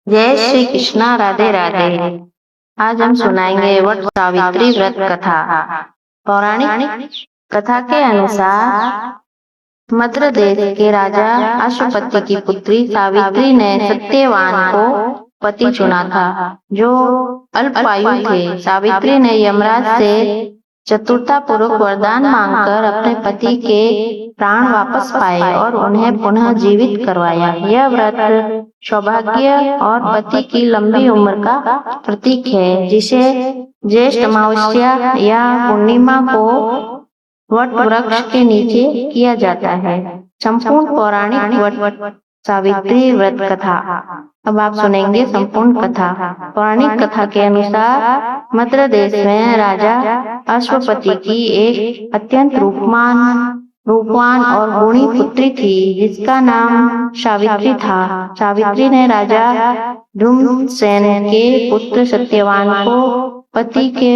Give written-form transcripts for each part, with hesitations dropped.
जय श्री कृष्णा। राधे राधे। आज हम सुनाएंगे वट सावित्री व्रत कथा। पौराणिक कथा के अनुसार मद्र देश के राजा अश्वपति की पुत्री सावित्री ने सत्यवान को पति चुना था, जो अल्पायु थे। सावित्री ने यमराज से चतुरता पूर्वक वरदान मांगकर अपने पति के प्राण वापस पाए और उन्हें पुनः जीवित करवाया। यह व्रत सौभाग्य और पति की लंबी उम्र का प्रतीक है, जिसे ज्येष्ठ अमावस्या या पूर्णिमा को वट वृक्ष के नीचे किया जाता है। संपूर्ण पौराणिक वट सावित्री व्रत कथा। अब आप सुनेंगे संपूर्ण कथा। पौराणिक कथा के अनुसार मद्र देश में राजा अश्वपति की एक अत्यंत रूपवान और गुणी पुत्री थी, जिसका नाम सावित्री था। सावित्री ने राजा धूम्रसेन के पुत्र सत्यवान को पति के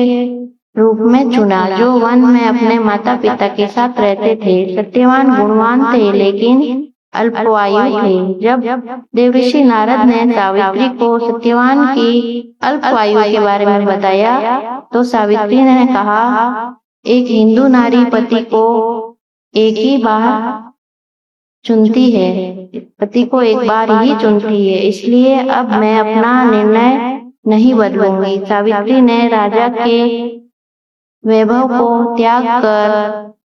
रूप में चुना, जो वन में अपने माता पिता के साथ रहते थे। सत्यवान गुणवान थे, लेकिन अल्पायु थे। जब देवऋषि नारद ने सावित्री को सत्यवान की अल्पायु के बारे में बताया, तो सावित्री ने कहा, एक हिंदू नारी पति को एक ही बार चुनती है, पति को एक बार ही चुनती है, इसलिए अब मैं अपना निर्णय नहीं बदलूंगी। सावित्री ने राजा के वैभव को त्याग कर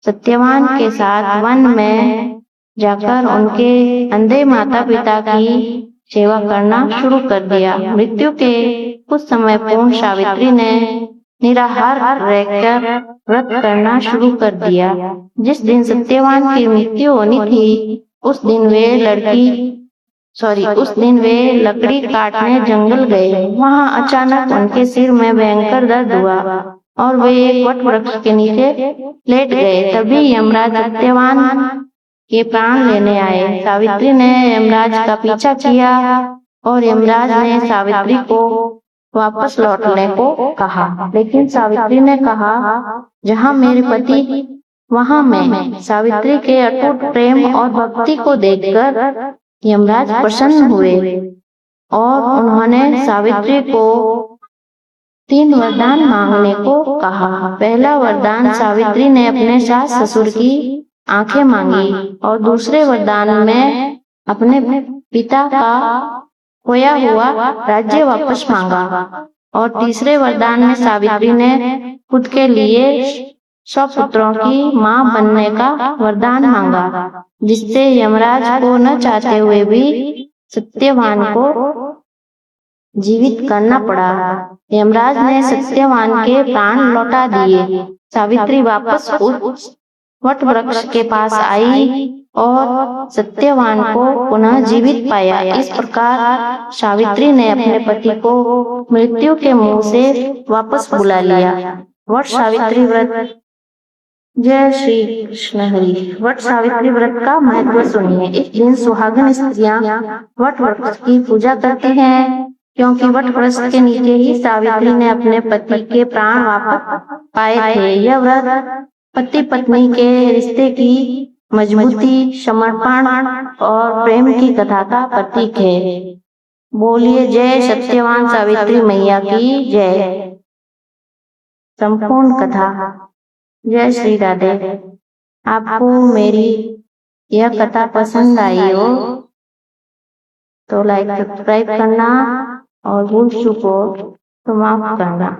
सत्यवान के साथ वन में जाकर उनके अंधे माता पिता की सेवा करना शुरू कर दिया। मृत्यु के कुछ समय पूर्व सावित्री ने निराहार रहकर व्रत करना शुरू कर दिया। जिस दिन सत्यवान की मृत्यु होनी थी, उस दिन वे लकड़ी काटने जंगल गए। वहां अचानक उनके सिर में भयंकर दर्द हुआ और वे एक वट वृक्ष के नीचे लेट गए। तभी यमराज सत्यवान के प्राण लेने आए। सावित्री ने यमराज का पीछा किया और यमराज ने सावित्री को वापस लौटने को कहा, लेकिन सावित्री ने कहा, जहां मेरे पति वहां मैं। सावित्री के अटूट प्रेम और भक्ति को देखकर यमराज प्रसन्न हुए और उन्होंने सावित्री को 3 वरदान मांगने को कहा। पहला वरदान, सावित्री ने अपने सास ससुर की आंखें मांगी, और दूसरे वरदान में अपने पिता का खोया हुआ राज्य वापस मांगा, और तीसरे वरदान में सावित्री ने खुद के लिए 100 पुत्रों की मां बनने का वरदान मांगा, जिससे यमराज को न चाहते हुए भी सत्यवान को जीवित करना पड़ा। यमराज ने सत्यवान के प्राण लौटा दिए। सावित्री वापस उस वट वृक्ष के पास आई और सत्यवान को पुनः जीवित पाया। इस प्रकार सावित्री ने अपने पति को मृत्यु के मुंह से वापस बुला लिया। वट सावित्री व्रत। जय श्री कृष्ण हरि। वट सावित्री व्रत का महत्व सुनिए। इस दिन सुहागन स्त्रियां वट वृक्ष की पूजा करती हैं, क्योंकि वट वृक्ष के नीचे ही सावित्री ने अपने पति के प्राण वापस पाए थे। यह व्रत पति पत्नी के रिश्ते की मजबूती, समर्पण और प्रेम की कथा का प्रतीक है। बोलिए जय सत्यवान सावित्री मैया की जय। संपूर्ण कथा। जय श्री राधे। आपको मेरी यह कथा पसंद आई हो तो लाइक सब्सक्राइब करना और भूल चूक हो तो माफ करना।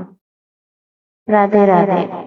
राधे राधे।